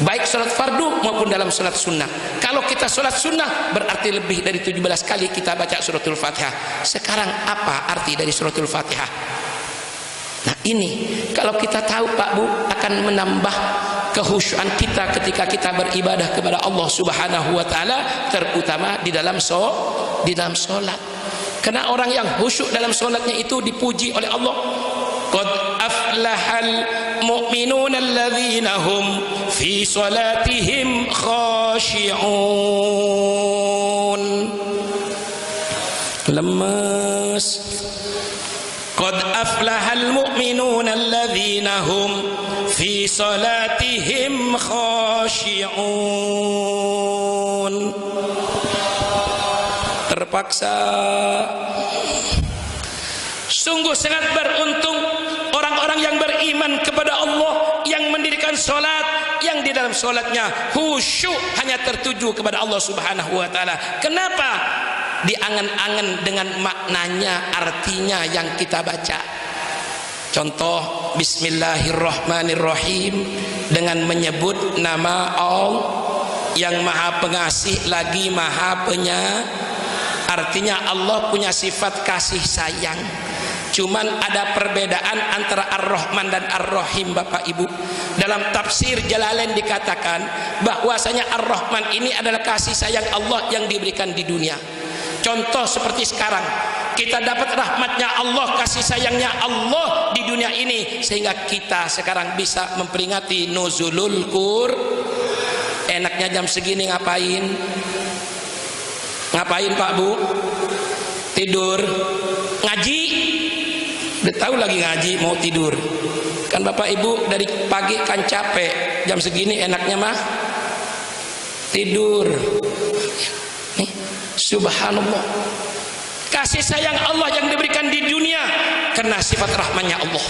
baik sholat fardu maupun dalam sholat sunnah. Kalau kita sholat sunnah berarti lebih dari 17 kali kita baca suratul Fatihah. Sekarang apa arti dari suratul Fatihah? Nah ini kalau kita tahu Pak Bu, akan menambah kehusyuan kita ketika kita beribadah kepada Allah Subhanahu wa taala, terutama di dalam sholat. Karena orang yang khusyuk dalam sholatnya itu dipuji oleh Allah. Qad aflahal mu'minuna alladzina hum fi salatihim khashi'un. Lemas. Qad aflahal mu'minuna alladzina hum fi salatihim khashi'un. Terpaksa. Sungguh sangat beruntung orang-orang yang beriman kepada Allah, yang mendirikan sholat, yang di dalam sholatnya khusyuk hanya tertuju kepada Allah Subhanahu wa taala. Kenapa? Diangan-angan dengan maknanya, artinya yang kita baca. Contoh, Bismillahirrahmanirrahim, dengan menyebut nama Allah yang Maha Pengasih lagi Maha Artinya Allah punya sifat kasih sayang. Cuman ada perbedaan antara Ar-Rahman dan Ar-Rahim Bapak Ibu. Dalam tafsir Jalalain dikatakan bahwasanya Ar-Rahman ini adalah kasih sayang Allah yang diberikan di dunia. Contoh seperti sekarang, kita dapat rahmatnya Allah, kasih sayangnya Allah di dunia ini, sehingga kita sekarang bisa memperingati Nuzulul Qur'an. Enaknya jam segini ngapain? Ngapain Pak Bu? Tidur? Ngaji? tahu lagi ngaji mau tidur. Kan Bapak Ibu dari pagi kan capek, jam segini enaknya mah tidur. Nih, subhanallah. Kasih sayang Allah yang diberikan di dunia karena sifat rahmannya Allah.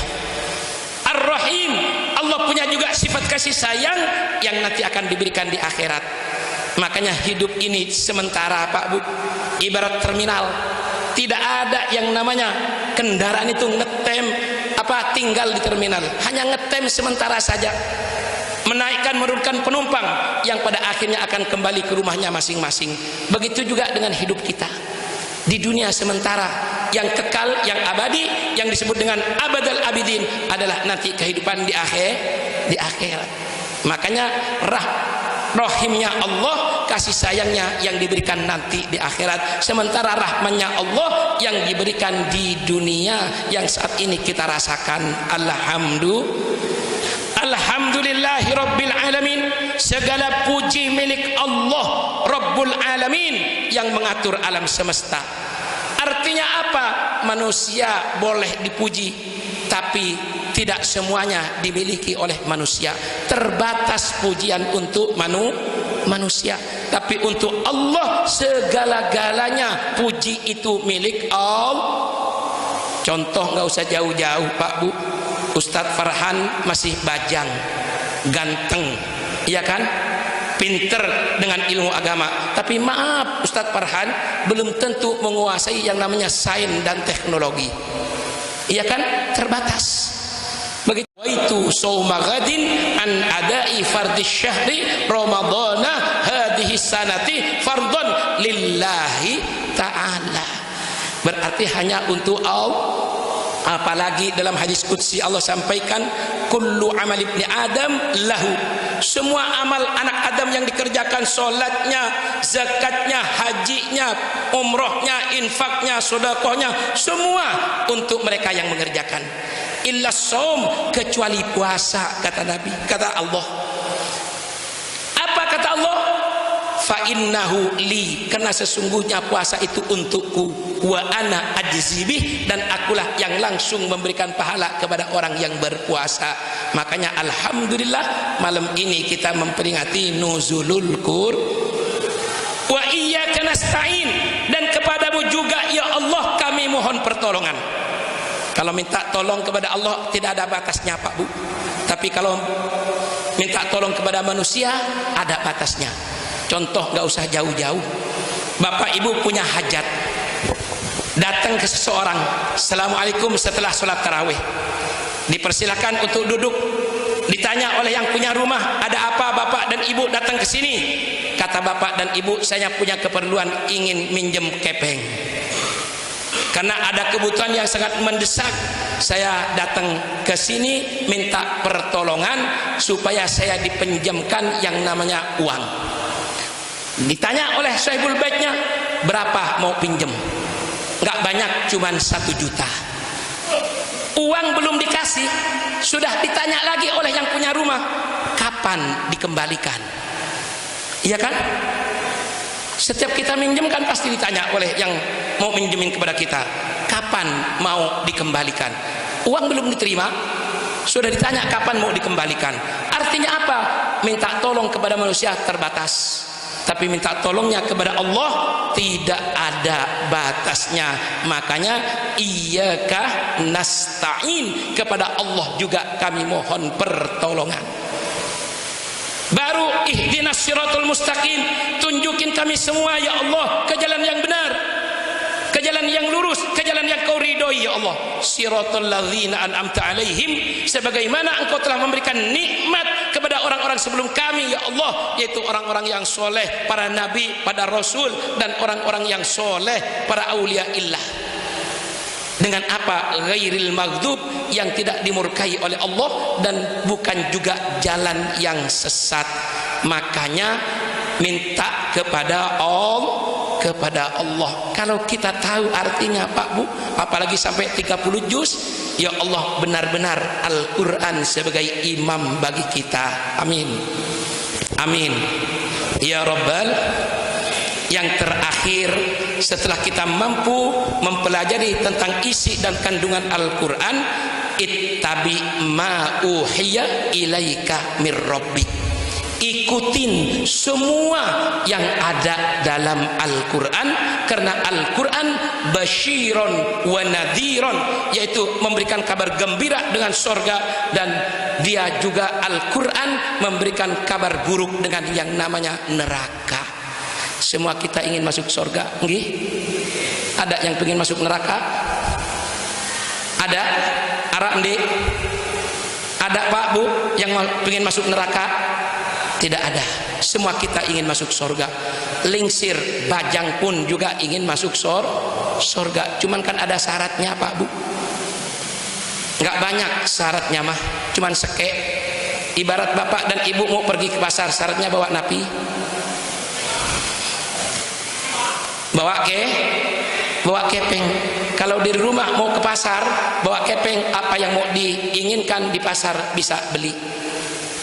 Ar-Rahim, Allah punya juga sifat kasih sayang yang nanti akan diberikan di akhirat. Makanya hidup ini sementara Pak Bu, ibarat terminal. Tidak ada yang namanya kendaraan itu ngetem tinggal di terminal, hanya ngetem sementara saja, menaikkan menurunkan penumpang yang pada akhirnya akan kembali ke rumahnya masing-masing. Begitu juga dengan hidup kita di dunia sementara, yang kekal, yang abadi, yang disebut dengan abadal abidin adalah nanti kehidupan di akhirat. Makanya rahimnya Allah, kasih sayangnya yang diberikan nanti di akhirat, sementara rahmannya Allah yang diberikan di dunia yang saat ini kita rasakan. Alhamdulillahi Rabbil Alamin, segala puji milik Allah Rabbul Alamin yang mengatur alam semesta. Artinya apa? Manusia boleh dipuji, tapi tidak semuanya dimiliki oleh manusia. Terbatas pujian untuk manusia, tapi untuk Allah segala-galanya puji itu milik Allah. Contoh nggak usah jauh-jauh Pak Bu, Ustadz Farhan masih bajang, ganteng, iya kan? Pinter dengan ilmu agama, tapi maaf Ustadz Farhan belum tentu menguasai yang namanya sains dan teknologi, iya kan? Terbatas. Begitu itu sauma ghadin an adai fardhi syahri ramadhana hadhihi sanati fardhon lillahi ta'ala. Berarti hanya untuk Allah. Apalagi dalam hadis qudsi Allah sampaikan, kullu amal ibni adam lahu, semua amal anak Adam yang dikerjakan, sholatnya, zakatnya, hajinya, umrohnya, infaknya, sedekahnya, semua untuk mereka yang mengerjakan. Illa shaum, kecuali puasa, kata Nabi, kata Allah. Apa kata Allah? Fa innahu li, karena sesungguhnya puasa itu untukku, wa ana ajzibih, dan akulah yang langsung memberikan pahala kepada orang yang berpuasa. Makanya alhamdulillah malam ini kita memperingati nuzulul Qur'an. Wa iyyaka nasta'in, dan kepadamu juga ya Allah kami mohon pertolongan. Kalau minta tolong kepada Allah tidak ada batasnya Pak Bu, tapi kalau minta tolong kepada manusia ada batasnya. Contoh nggak usah jauh-jauh, Bapak Ibu punya hajat, datang ke seseorang, assalamualaikum setelah sholat tarawih, dipersilakan untuk duduk, ditanya oleh yang punya rumah, ada apa Bapak dan Ibu datang ke sini? Kata Bapak dan Ibu, saya punya keperluan ingin minjem kepeng, karena ada kebutuhan yang sangat mendesak, saya datang ke sini minta pertolongan supaya saya dipinjamkan yang namanya uang. Ditanya oleh sahibul baitnya, berapa mau pinjem? Nggak banyak, cuman 1 juta. Uang belum dikasih, sudah ditanya lagi oleh yang punya rumah, kapan dikembalikan? Iya kan? Setiap kita minjem kan pasti ditanya oleh yang mau minjemin kepada kita, kapan mau dikembalikan? Uang belum diterima, sudah ditanya kapan mau dikembalikan. Artinya apa? Minta tolong kepada manusia terbatas, tapi minta tolongnya kepada Allah tidak ada batasnya. Makanya iyyaka nasta'in, kepada Allah juga kami mohon pertolongan. Baru ihdinas siratal mustaqim, tunjukin kami semua ya Allah ke jalan yang benar, ke jalan yang lurus, ke jalan yang kau ridhoi ya Allah. Siratal ladzina an'amta alaihim, sebagaimana engkau telah memberikan nikmat kepada orang-orang sebelum kami ya Allah, yaitu orang-orang yang soleh, para nabi, para rasul, dan orang-orang yang soleh, para aulia illah. Dengan apa? Ghairil maghdub, yang tidak dimurkai oleh Allah, dan bukan juga jalan yang sesat. Makanya minta kepada Allah. Kalau kita tahu artinya Pak Bu, apalagi sampai 30 juz, ya Allah, benar-benar Al-Quran sebagai imam bagi kita. Amin, amin ya Rabbal. Yang terakhir, setelah kita mampu mempelajari tentang isi dan kandungan Al-Quran, ittabi ma uhiya ilaika mir rabbik, ikutin semua yang ada dalam Al-Quran, karena Al-Quran basyiron wa nadhiron, yaitu memberikan kabar gembira dengan surga, dan dia juga Al-Quran memberikan kabar buruk dengan yang namanya neraka. Semua kita ingin masuk surga, nggih? Ada yang ingin masuk neraka? Ada? Arah Andi? Ada Pak Bu yang ingin masuk neraka? Tidak ada. Semua kita ingin masuk surga. Lingsir bajang pun juga ingin masuk surga. Cuman kan ada syaratnya Pak Bu. Nggak banyak syaratnya mah, cuman seke. Ibarat bapak dan ibu mau pergi ke pasar, syaratnya bawa napi, bawa kepeng. Kalau di rumah mau ke pasar bawa kepeng, apa yang mau diinginkan di pasar bisa beli.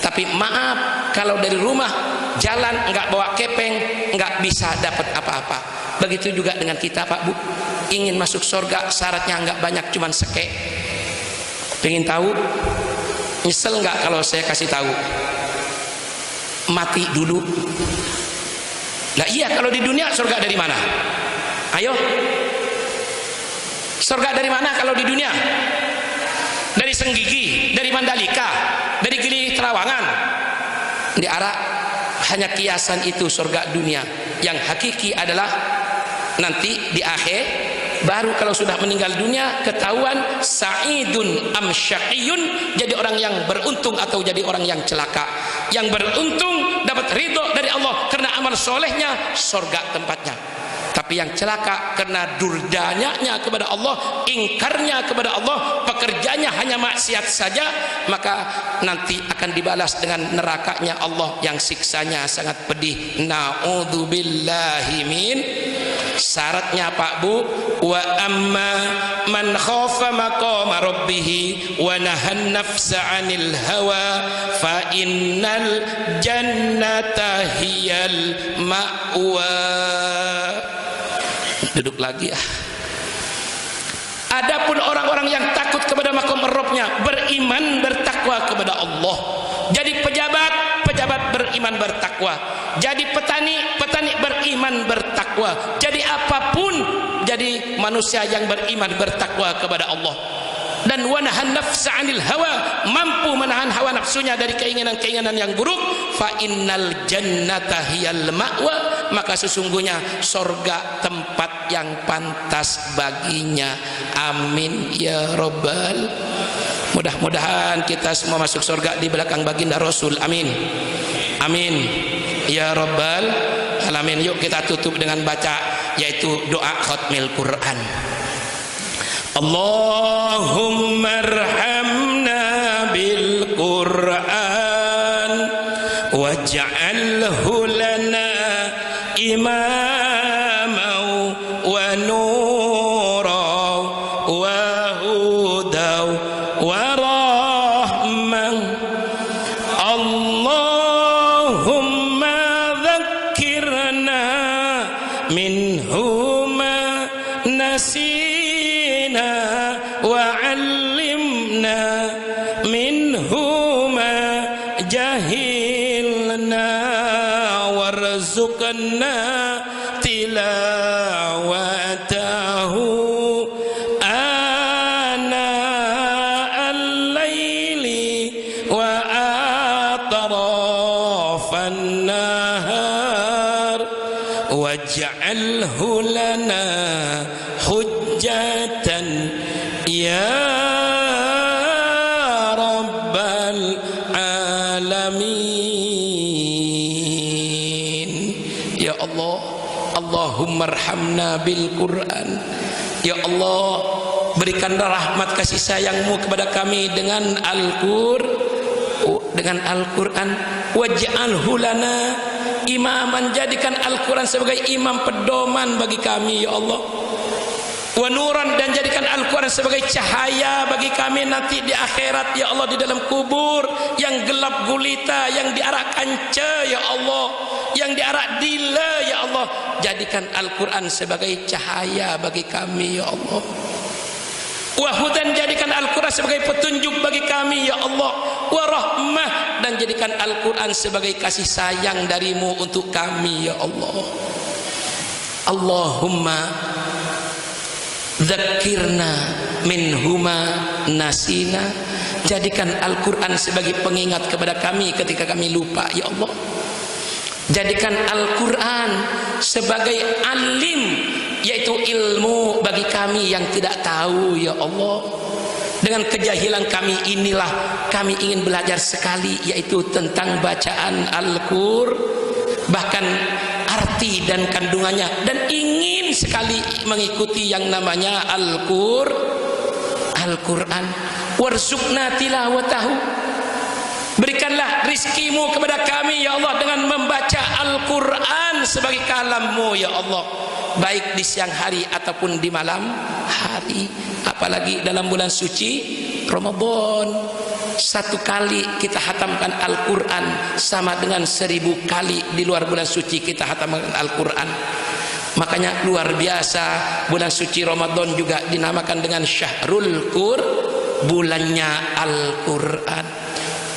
Tapi maaf, kalau dari rumah jalan nggak bawa kepeng, nggak bisa dapat apa-apa. Begitu juga dengan kita Pak Bu, ingin masuk surga syaratnya nggak banyak, cuman seke. Pengen tahu? Nyesel nggak kalau saya kasih tahu? Mati dulu. Lah iya, kalau di dunia surga dari mana? Ayo, surga dari mana kalau di dunia? Dari Senggigi, dari Mandalika, dari Gili Trawangan. Di Arab hanya kiasan itu surga dunia. Yang hakiki adalah nanti di akhir. Baru kalau sudah meninggal dunia ketahuan sa'idun am syaqiyun, jadi orang yang beruntung atau jadi orang yang celaka. Yang beruntung dapat ridho dari Allah karena amal solehnya, surga tempatnya. Tapi yang celaka karena durdanya kepada Allah, ingkarnya kepada Allah, pekerjaannya hanya maksiat saja, maka nanti akan dibalas dengan nerakanya Allah yang siksanya sangat pedih. Na'udzubillahi min. Syaratnya Pak Bu, wa amma man khafa maqama rabbih wa nahan nafsa 'anil hawa fa innal jannata hiyal ma'wa. Duduk lagi ya. Adapun orang-orang yang takut kepada maqam Rabbnya, beriman bertakwa kepada Allah, jadi pejabat beriman bertakwa, jadi petani beriman bertakwa, jadi apapun, jadi manusia yang beriman bertakwa kepada Allah. Dan wanahan nafsa 'anil hawa, mampu menahan hawa nafsunya dari keinginan-keinginan yang buruk, fa innal jannata hiyal ma'wa, maka sesungguhnya surga tempat yang pantas baginya. Amin ya rabbal. Mudah-mudahan kita semua masuk surga di belakang baginda Rasul. Amin. Amin ya rabbal alamin. Yuk kita tutup dengan baca yaitu doa khatmil Quran. Allahumma arhamna bil Quran waj'alhu lana imamau wa nura wa hudaw wa rahman. Allahumma dhakkirna minhu ma nasina wa 'allimna minhu ma jahilna warzuqna tilawatahu ana al-laili wa atrafan nahar waj'alhu lana hujjatan ya rabbal alamin. Ya Allah, Allahumma arhamna bil Quran. Ya Allah, berikanlah rahmat kasih sayangmu kepada kami dengan Al-Quran. Waj'alhu lana imaman, jadikan Al-Quran sebagai imam pedoman bagi kami ya Allah. Wa nuran, dan jadikan Al-Quran sebagai cahaya bagi kami nanti di akhirat ya Allah, di dalam kubur yang gelap gulita, yang diarak kanca ya Allah, yang diarak dila ya Allah, jadikan Al-Quran sebagai cahaya bagi kami ya Allah. Wahudan, jadikan Al-Quran sebagai petunjuk bagi kami ya Allah. Warahmah, dan jadikan Al-Quran sebagai kasih sayang darimu untuk kami ya Allah. Allahumma dzakirna minhuma nasina, jadikan Al-Quran sebagai pengingat kepada kami ketika kami lupa ya Allah. Jadikan Al-Quran sebagai alim, yaitu ilmu bagi kami yang tidak tahu ya Allah. Dengan kejahilan kami inilah kami ingin belajar sekali, yaitu tentang bacaan Al-Qur'an, bahkan arti dan kandungannya, dan ingin sekali mengikuti yang namanya Al-Qur'an. Warzuqna tilawatahu, berikanlah rizkimu kepada kami ya Allah dengan membaca Al-Quran sebagai kalammu ya Allah, baik di siang hari ataupun di malam hari. Apalagi dalam bulan suci Ramadan, satu kali kita hatamkan Al-Quran sama dengan 1000 kali di luar bulan suci kita hatamkan Al-Quran. Makanya luar biasa, bulan suci Ramadan juga dinamakan dengan Syahrul Qur'an, bulannya Al-Quran.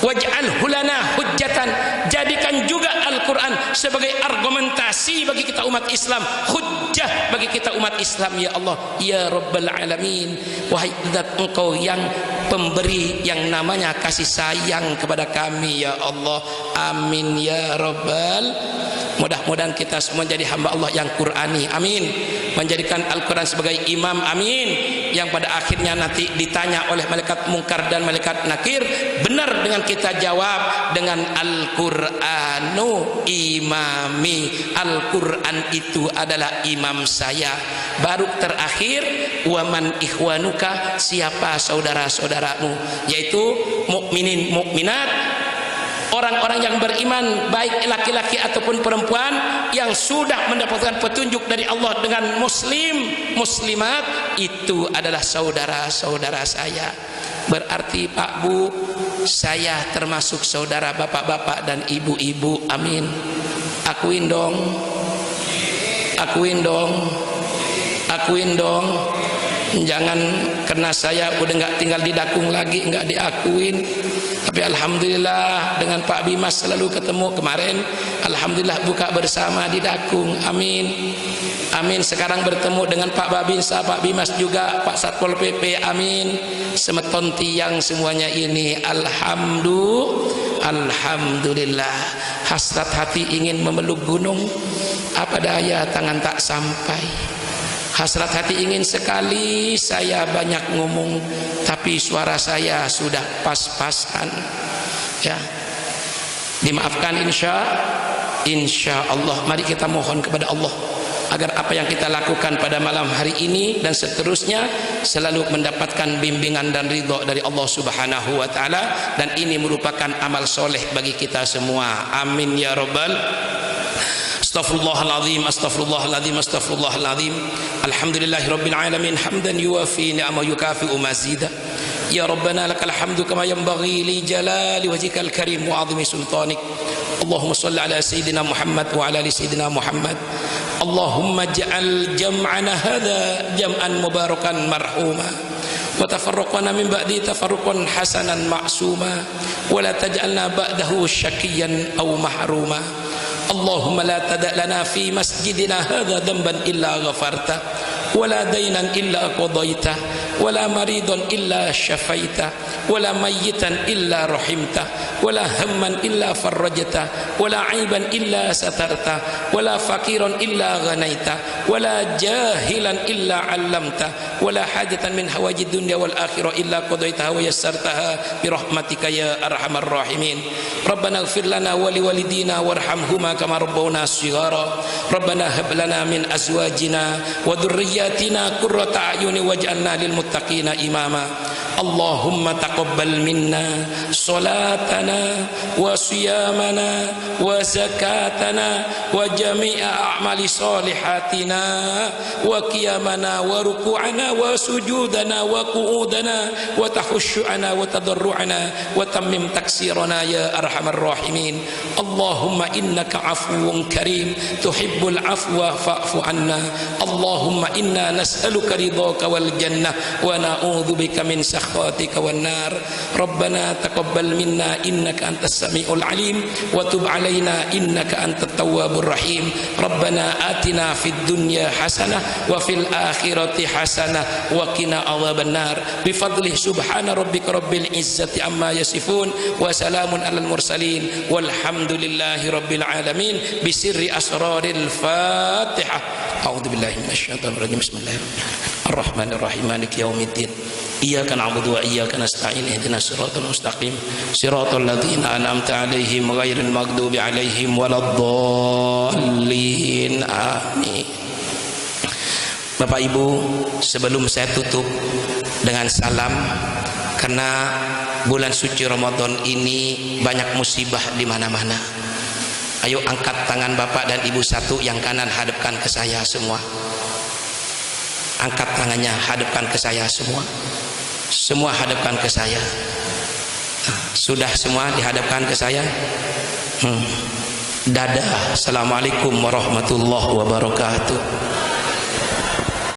Waj'alhu lana hujjatan, jadikan juga Al-Quran sebagai argumentasi bagi kita umat Islam, hujjah bagi kita umat Islam ya Allah ya Rabbal Alamin. Wahai Zat, Engkau yang pemberi yang namanya kasih sayang kepada kami ya Allah. Amin ya Rabbal. Mudah-mudahan kita semua jadi hamba Allah yang Qur'ani, amin. Menjadikan Al-Quran sebagai imam, amin. Yang pada akhirnya nanti ditanya oleh malaikat mungkar dan malaikat nakir, benar dengan kita jawab dengan Al-Qur'anu imami, Al-Quran itu adalah imam saya. Baru terakhir, waman ikhwanuka, siapa saudara-saudaramu, yaitu mukminin mukminat, orang-orang yang beriman, baik laki-laki ataupun perempuan, yang sudah mendapatkan petunjuk dari Allah dengan muslim, muslimat, itu adalah saudara-saudara saya. Berarti Pak Bu, saya termasuk saudara bapak-bapak dan ibu-ibu, amin. Akuin dong, akuin dong, akuin dong. Jangan karena saya udah nggak tinggal di Dakung lagi nggak diakuin. Tapi alhamdulillah dengan Pak Bimas selalu ketemu. Kemarin alhamdulillah buka bersama di Dakung, amin, amin. Sekarang bertemu dengan Pak Babinsa, Pak Bimas juga, Pak Satpol PP, amin. Semeton tiang semuanya ini, alhamdulillah. Hasrat hati ingin memeluk gunung, apa daya tangan tak sampai. Hasrat hati ingin sekali saya banyak ngomong, tapi suara saya sudah pas-pasan ya. Dimaafkan insya Allah. Mari kita mohon kepada Allah agar apa yang kita lakukan pada malam hari ini dan seterusnya selalu mendapatkan bimbingan dan ridho dari Allah Subhanahu wa taala, dan ini merupakan amal soleh bagi kita semua, amin ya Rabbal. Astaghfirullahaladzim, astaghfirullahaladzim, astaghfirullahaladzim. Alhamdulillahi rabbil alamin, hamdan yuwafi ni'ama yukafi'u mazida. Ya Rabbana lakal hamdu kama yanbaghi li jalali wajhikal karim wa 'azimi sultanik. Allahumma shalli ala sayyidina Muhammad wa ala ali sayyidina Muhammad. Allahumma ja'al jam'ana hadha jam'an mubarakan marhuma, wa tafarraqana min ba'di tafarruqan hasanan ma'suma, wa la taj'alna ba'dahu syaqiyyan aw mahruma. Allahumma la tada' lana fi masjidina hadha dhanban illa ghafarta, wala daynan illa qadaita, wala maridan illa syafaita, wala mayyitan illa rahimta, wala hamman illa farrajta, wala aiban illa satarta, wala fakiran illa ghanaita, wala jahilan illa 'allamta, wala hajatan min hawajid dunya wal akhirah illa qadaitaha wa yassartaha bi rahmatika ya arhamar rahimin. Rabbana ighfir lana wa liwalidina warhamhuma kama rabbawna shighara. Rabbana hab lana min azwajina wa dhurriyyatina qurrata a'yuni waj'alna lil muttaqina imama. Allahumma taqabbal minna salatana wa siyamana wa zakatana wa jami'a a'mali salihatina wa qiyamana wa ruku'ana wa sujudana wa qu'udana wa tahushu'ana wa tadarru'ana wa tammim taksirana ya arhamar rahimin. Allahumma innaka afuwun karim tuhibbul afwa fa'fu anna. Allahumma inna nas'aluka ridhaka wal jannah wa na'udzubika min sakhatika wan nar. Rabbana taqabbal minna innaka antas samiul alim wa tub alaina innaka antat tawwabur rahim. Rabbana atina fid dunya hasanah wa fil akhirati hasanah wa qina adzaban nar. Bi fadli subhana rabbika rabbil izzati amma yasifun wa salamun alal mursalin walhamdulillahi rabbil alamin. Bi sirri asraril Fatihah. A'udzu billahi minasyaitonir rajim. Bismillahirrahmanirrahim. Maliki yaumiddin. Iyyaka na'budu wa iyyaka nasta'in. Ihdinas siratal mustaqim. Siratal ladzina an'amta 'alaihim ghairil maghdubi 'alaihim waladdallin. Amin. Bapak Ibu, sebelum saya tutup dengan salam, karena bulan suci Ramadan ini banyak musibah di mana-mana. Ayo angkat tangan Bapak dan Ibu satu, yang kanan hadapkan ke saya semua. Angkat tangannya, hadapkan ke saya semua. Semua hadapkan ke saya. Sudah semua dihadapkan ke saya? Dadah. Assalamualaikum warahmatullahi wabarakatuh.